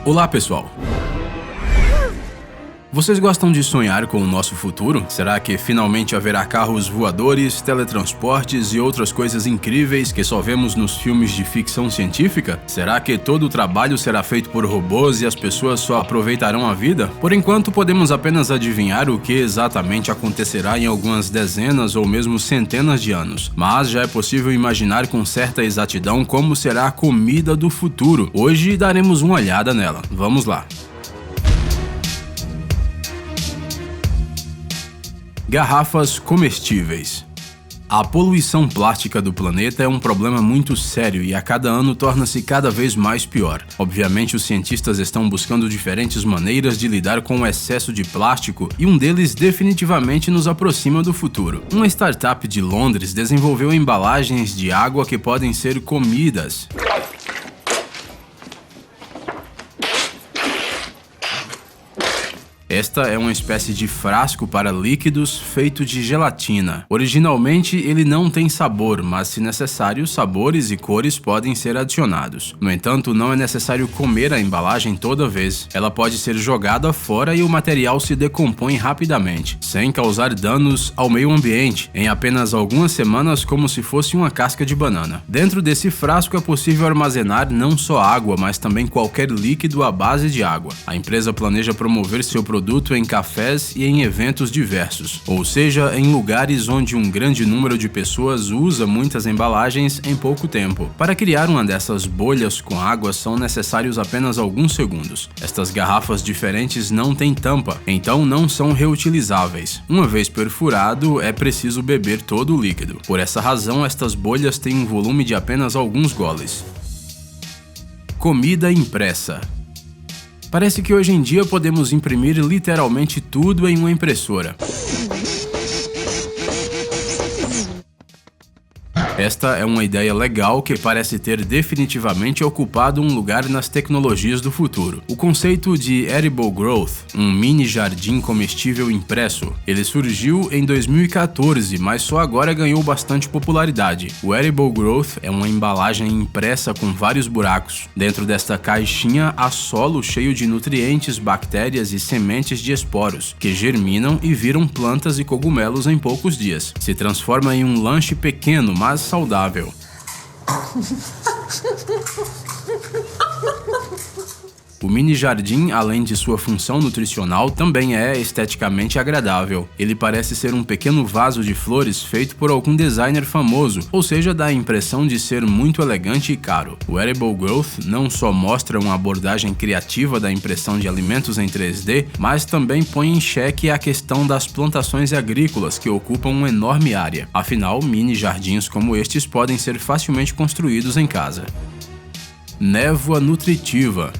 Olá, pessoal! Vocês gostam de sonhar com o nosso futuro? Será que finalmente haverá carros voadores, teletransportes e outras coisas incríveis que só vemos nos filmes de ficção científica? Será que todo o trabalho será feito por robôs e as pessoas só aproveitarão a vida? Por enquanto, podemos apenas adivinhar o que exatamente acontecerá em algumas dezenas ou mesmo centenas de anos. Mas já é possível imaginar com certa exatidão como será a comida do futuro. Hoje daremos uma olhada nela. Vamos lá! Garrafas comestíveis. A poluição plástica do planeta é um problema muito sério e a cada ano torna-se cada vez mais pior. Obviamente, os cientistas estão buscando diferentes maneiras de lidar com o excesso de plástico e um deles definitivamente nos aproxima do futuro. Uma startup de Londres desenvolveu embalagens de água que podem ser comidas. Esta é uma espécie de frasco para líquidos feito de gelatina. Originalmente, ele não tem sabor, mas se necessário, sabores e cores podem ser adicionados. No entanto, não é necessário comer a embalagem toda vez. Ela pode ser jogada fora e o material se decompõe rapidamente, sem causar danos ao meio ambiente, em apenas algumas semanas, como se fosse uma casca de banana. Dentro desse frasco é possível armazenar não só água, mas também qualquer líquido à base de água. A empresa planeja promover seu produto em cafés e em eventos diversos, ou seja, em lugares onde um grande número de pessoas usa muitas embalagens em pouco tempo. Para criar uma dessas bolhas com água são necessários apenas alguns segundos. Estas garrafas diferentes não têm tampa, então não são reutilizáveis. Uma vez perfurado, é preciso beber todo o líquido. Por essa razão, estas bolhas têm um volume de apenas alguns goles. Comida impressa. Parece que hoje em dia podemos imprimir literalmente tudo em uma impressora. Esta é uma ideia legal que parece ter definitivamente ocupado um lugar nas tecnologias do futuro. O conceito de Edible Growth, um mini jardim comestível impresso, ele surgiu em 2014, mas só agora ganhou bastante popularidade. O Edible Growth é uma embalagem impressa com vários buracos. Dentro desta caixinha há solo cheio de nutrientes, bactérias e sementes de esporos, que germinam e viram plantas e cogumelos em poucos dias. Se transforma em um lanche pequeno, mas saudável. O mini jardim, além de sua função nutricional, também é esteticamente agradável. Ele parece ser um pequeno vaso de flores feito por algum designer famoso, ou seja, dá a impressão de ser muito elegante e caro. O Edible Growth não só mostra uma abordagem criativa da impressão de alimentos em 3D, mas também põe em xeque a questão das plantações agrícolas que ocupam uma enorme área. Afinal, mini jardins como estes podem ser facilmente construídos em casa. Névoa nutritiva.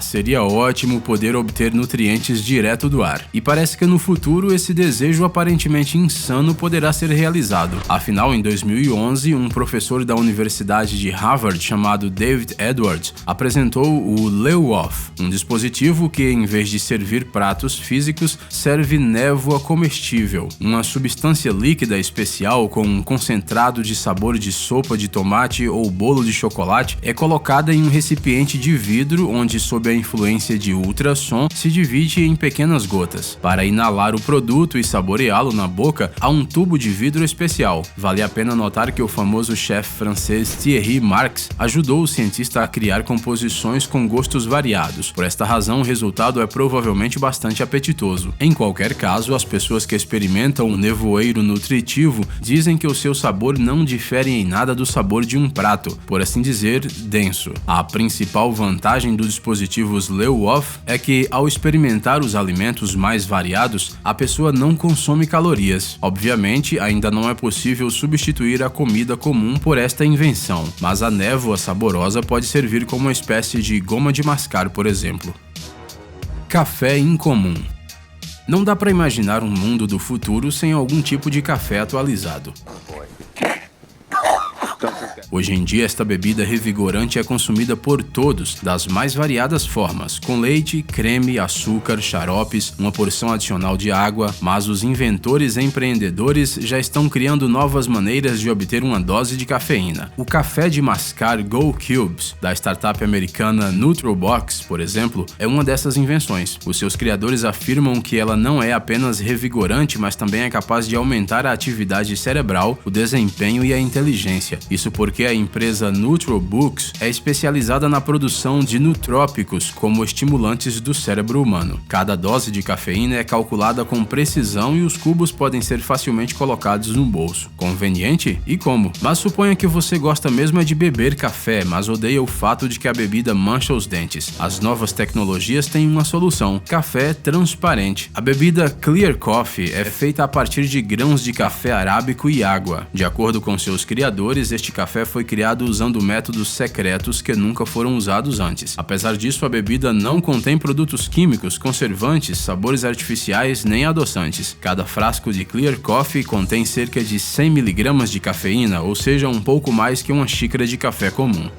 Seria ótimo poder obter nutrientes direto do ar. E parece que no futuro esse desejo aparentemente insano poderá ser realizado. Afinal, em 2011, um professor da Universidade de Harvard chamado David Edwards apresentou o LEWOF, um dispositivo que, em vez de servir pratos físicos, serve névoa comestível, uma substância líquida especial com um concentrado de sabor de sopa de tomate ou bolo de chocolate, é colocada em um recipiente de vidro onde, sob a influência de ultrassom, se divide em pequenas gotas. Para inalar o produto e saboreá-lo na boca, há um tubo de vidro especial. Vale a pena notar que o famoso chefe francês Thierry Marx ajudou o cientista a criar composições com gostos variados. Por esta razão, o resultado é provavelmente bastante apetitoso. Em qualquer caso, as pessoas que experimentam o nevoeiro nutritivo dizem que o seu sabor não difere em nada do sabor de um prato, por assim dizer, denso. A principal vantagem do dispositivos LEWOF é que, ao experimentar os alimentos mais variados, a pessoa não consome calorias. Obviamente, ainda não é possível substituir a comida comum por esta invenção, mas a névoa saborosa pode servir como uma espécie de goma de mascar, por exemplo. Café incomum. Não dá para imaginar um mundo do futuro sem algum tipo de café atualizado. Hoje em dia, esta bebida revigorante é consumida por todos, das mais variadas formas, com leite, creme, açúcar, xaropes, uma porção adicional de água, mas os inventores e empreendedores já estão criando novas maneiras de obter uma dose de cafeína. O café de mascar Go Cubes, da startup americana NutriBox, por exemplo, é uma dessas invenções. Os seus criadores afirmam que ela não é apenas revigorante, mas também é capaz de aumentar a atividade cerebral, o desempenho e a inteligência. Isso porque a empresa NutriBox é especializada na produção de nootrópicos como estimulantes do cérebro humano. Cada dose de cafeína é calculada com precisão e os cubos podem ser facilmente colocados no bolso. Conveniente? E como? Mas suponha que você gosta mesmo é de beber café, mas odeia o fato de que a bebida mancha os dentes. As novas tecnologias têm uma solução: café transparente. A bebida Clear Coffee é feita a partir de grãos de café arábico e água. De acordo com seus criadores, este café foi criado usando métodos secretos que nunca foram usados antes. Apesar disso, a bebida não contém produtos químicos, conservantes, sabores artificiais nem adoçantes. Cada frasco de Clear Coffee contém cerca de 100 mg de cafeína, ou seja, um pouco mais que uma xícara de café comum.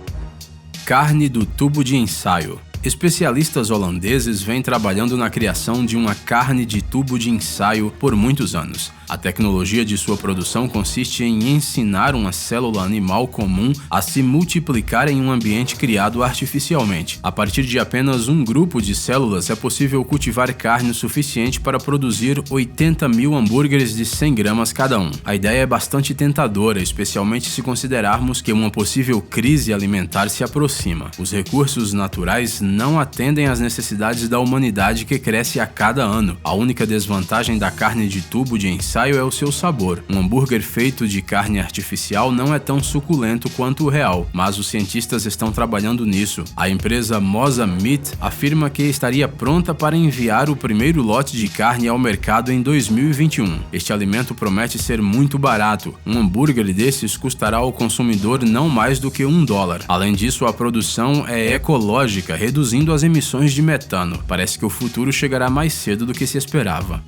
Carne do tubo de ensaio. Especialistas holandeses vêm trabalhando na criação de uma carne de tubo de ensaio por muitos anos. A tecnologia de sua produção consiste em ensinar uma célula animal comum a se multiplicar em um ambiente criado artificialmente. A partir de apenas um grupo de células, é possível cultivar carne o suficiente para produzir 80 mil hambúrgueres de 100 gramas cada um. A ideia é bastante tentadora, especialmente se considerarmos que uma possível crise alimentar se aproxima. Os recursos naturais não atendem às necessidades da humanidade que cresce a cada ano. A única desvantagem da carne de tubo de ensaio é o seu sabor. Um hambúrguer feito de carne artificial não é tão suculento quanto o real, mas os cientistas estão trabalhando nisso. A empresa Mosa Meat afirma que estaria pronta para enviar o primeiro lote de carne ao mercado em 2021. Este alimento promete ser muito barato. Um hambúrguer desses custará ao consumidor não mais do que $1. Além disso, a produção é ecológica, reduzindo as emissões de metano. Parece que o futuro chegará mais cedo do que se esperava.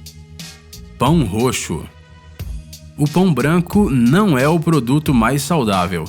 Pão roxo. O pão branco não é o produto mais saudável.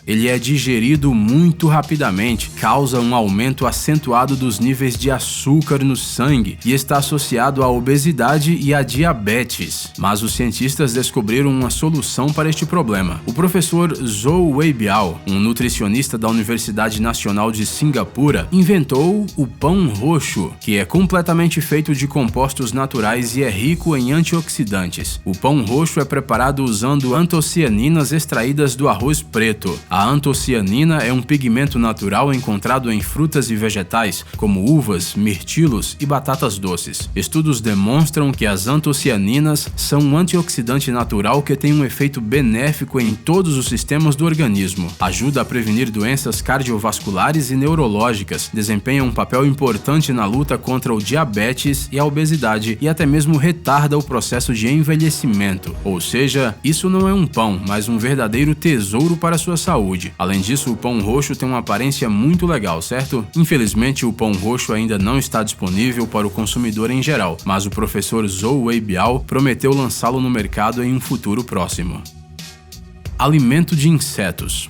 Ele é digerido muito rapidamente, causa um aumento acentuado dos níveis de açúcar no sangue e está associado à obesidade e à diabetes. Mas os cientistas descobriram uma solução para este problema. O professor Zhou Weibiao, um nutricionista da Universidade Nacional de Singapura, inventou o pão roxo, que é completamente feito de compostos naturais e é rico em antioxidantes. O pão roxo é preparado usando antocianinas extraídas do arroz preto. A antocianina é um pigmento natural encontrado em frutas e vegetais, como uvas, mirtilos e batatas doces. Estudos demonstram que as antocianinas são um antioxidante natural que tem um efeito benéfico em todos os sistemas do organismo. Ajuda a prevenir doenças cardiovasculares e neurológicas, desempenha um papel importante na luta contra o diabetes e a obesidade e até mesmo retarda o processo de envelhecimento. Ou seja, isso não é um pão, mas um verdadeiro tesouro para a sua saúde. Além disso, o pão roxo tem uma aparência muito legal, certo? Infelizmente, o pão roxo ainda não está disponível para o consumidor em geral, mas o professor Zhou Weibiao prometeu lançá-lo no mercado em um futuro próximo. Alimento de insetos.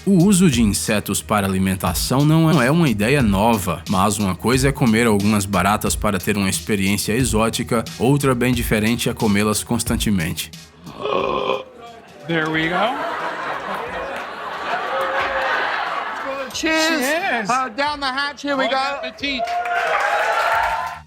O uso de insetos para alimentação não é uma ideia nova, mas uma coisa é comer algumas baratas para ter uma experiência exótica, outra bem diferente é comê-las constantemente. There we go. Cheers! Down the hatch, here we go.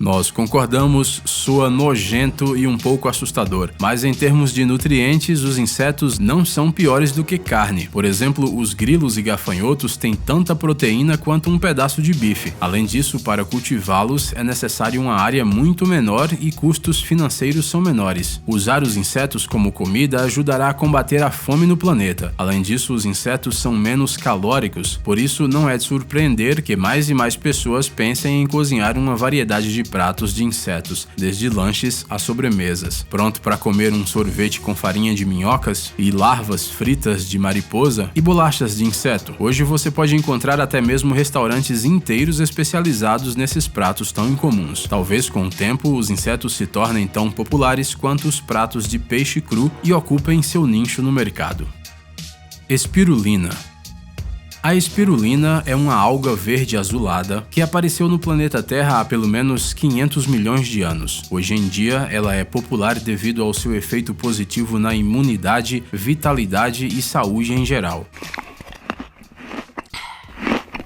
Nós concordamos, soa nojento e um pouco assustador, mas em termos de nutrientes, os insetos não são piores do que carne. Por exemplo, os grilos e gafanhotos têm tanta proteína quanto um pedaço de bife. Além disso, para cultivá-los é necessário uma área muito menor e custos financeiros são menores. Usar os insetos como comida ajudará a combater a fome no planeta. Além disso, os insetos são menos calóricos, por isso não é de surpreender que mais e mais pessoas pensem em cozinhar uma variedade de pratos de insetos, desde lanches a sobremesas. Pronto para comer um sorvete com farinha de minhocas e larvas fritas de mariposa e bolachas de inseto? Hoje você pode encontrar até mesmo restaurantes inteiros especializados nesses pratos tão incomuns. Talvez com o tempo os insetos se tornem tão populares quanto os pratos de peixe cru e ocupem seu nicho no mercado. Espirulina. A espirulina é uma alga verde azulada que apareceu no planeta Terra há pelo menos 500 milhões de anos. Hoje em dia, ela é popular devido ao seu efeito positivo na imunidade, vitalidade e saúde em geral.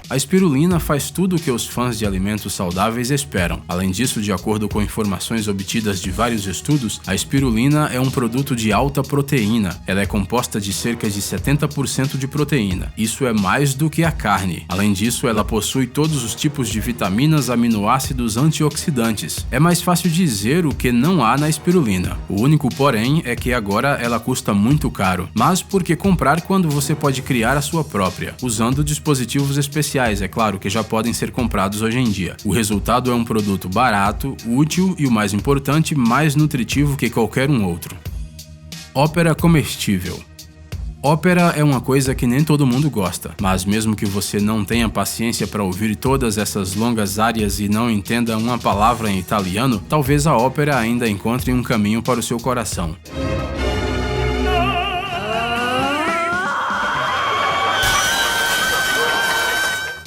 A espirulina faz tudo o que os fãs de alimentos saudáveis esperam. Além disso, de acordo com informações obtidas de vários estudos, a espirulina é um produto de alta proteína. Ela é composta de cerca de 70% de proteína. Isso é mais do que a carne. Além disso, ela possui todos os tipos de vitaminas, aminoácidos, antioxidantes. É mais fácil dizer o que não há na espirulina. O único porém é que agora ela custa muito caro. Mas por que comprar quando você pode criar a sua própria, usando dispositivos especiais? É claro, que já podem ser comprados hoje em dia. O resultado é um produto barato, útil e, o mais importante, mais nutritivo que qualquer um outro. Ópera comestível. Ópera é uma coisa que nem todo mundo gosta, mas mesmo que você não tenha paciência para ouvir todas essas longas áreas e não entenda uma palavra em italiano, talvez a ópera ainda encontre um caminho para o seu coração.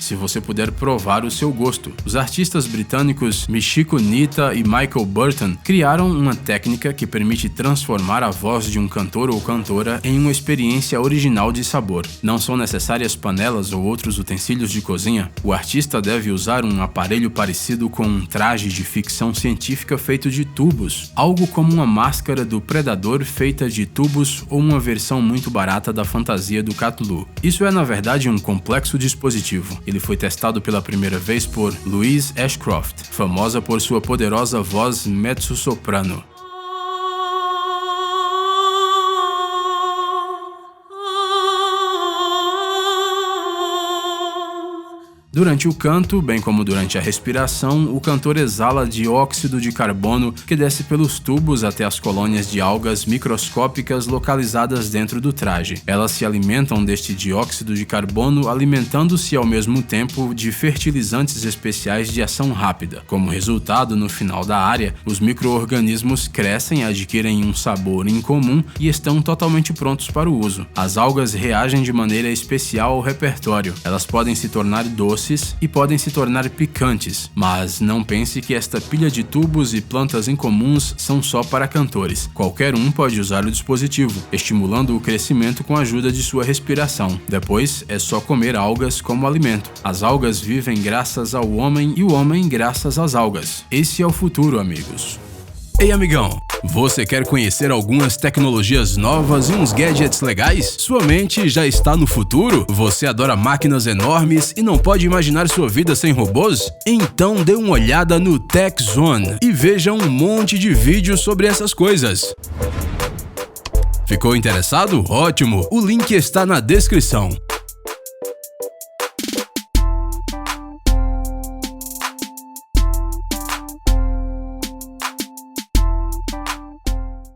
Se você puder provar o seu gosto. Os artistas britânicos Michiko Nita e Michael Burton criaram uma técnica que permite transformar a voz de um cantor ou cantora em uma experiência original de sabor. Não são necessárias panelas ou outros utensílios de cozinha. O artista deve usar um aparelho parecido com um traje de ficção científica feito de tubos, algo como uma máscara do Predador feita de tubos ou uma versão muito barata da fantasia do Cthulhu. Isso é na verdade um complexo dispositivo. Ele foi testado pela primeira vez por Louise Ashcroft, famosa por sua poderosa voz mezzo-soprano. Durante o canto, bem como durante a respiração, o cantor exala dióxido de carbono que desce pelos tubos até as colônias de algas microscópicas localizadas dentro do traje. Elas se alimentam deste dióxido de carbono, alimentando-se ao mesmo tempo de fertilizantes especiais de ação rápida. Como resultado, no final da área, os micro-organismos crescem, adquirem um sabor incomum e estão totalmente prontos para o uso. As algas reagem de maneira especial ao repertório. Elas podem se tornar doces e podem se tornar picantes, mas não pense que esta pilha de tubos e plantas incomuns são só para cantores. Qualquer um pode usar o dispositivo, estimulando o crescimento com a ajuda de sua respiração. Depois, é só comer algas como alimento. As algas vivem graças ao homem e o homem graças às algas. Esse é o futuro, amigos. Ei, amigão! Você quer conhecer algumas tecnologias novas e uns gadgets legais? Sua mente já está no futuro? Você adora máquinas enormes e não pode imaginar sua vida sem robôs? Então dê uma olhada no Tech Zone e veja um monte de vídeos sobre essas coisas. Ficou interessado? Ótimo! O link está na descrição.